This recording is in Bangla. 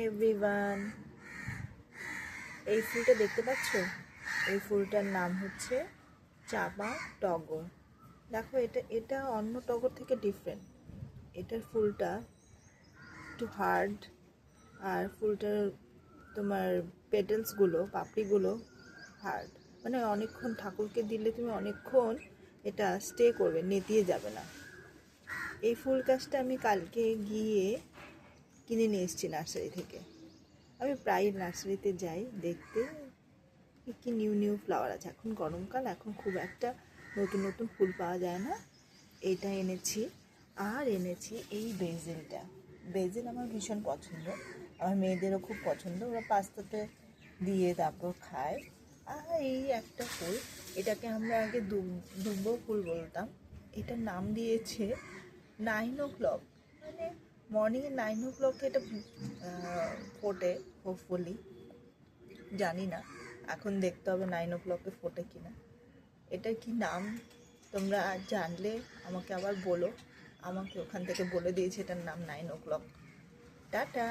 এভরিওয়ান, এই ফুলটা দেখতে পাচ্ছ? এই ফুলটার নাম হচ্ছে চাঁপা টগর। দেখো, এটা এটা অন্য টগর থেকে ডিফারেন্ট। এটার ফুলটা একটু হার্ড, আর ফুলটার তোমার পেটেলসগুলো, পাপড়িগুলো হার্ড। মানে অনেকক্ষণ ঠাকুরকে দিলে তুমি অনেকক্ষণ এটা স্টে করবে, নেতিয়ে যাবে না। এই ফুল গাছটা আমি কালকে গিয়ে কিনে নিয়ে এসেছি নার্সারি থেকে। আমি প্রায় নার্সারিতে যাই দেখতে কি নিউ নিউ ফ্লাওয়ার আছে। এখন গরমকাল, এখন খুব একটা নতুন নতুন ফুল পাওয়া যায় না। এইটা এনেছি, আর এনেছি এই বেজিলটা। বেজিল আমার ভীষণ পছন্দ, আমার মেয়েদেরও খুব পছন্দ, ওরা পাস্তাতে দিয়ে তারপর খায়। আর এই একটা ফুল, এটাকে আমরা আগে দুব্বো ফুল বলতাম। এটার নাম দিয়েছে 9 o'clock, মানে মর্নিংয়ে 9 o'clock এটা ফোটে হোপফুলি। জানি না, এখন দেখতে হবে 9 o'clock ফোটে কিনা। এটা কি নাম তোমরা জানলে আমাকে আবার বলো। আমাকে ওখান থেকে বলে দিয়েছে এটার নাম 9 o'clock। টাটা।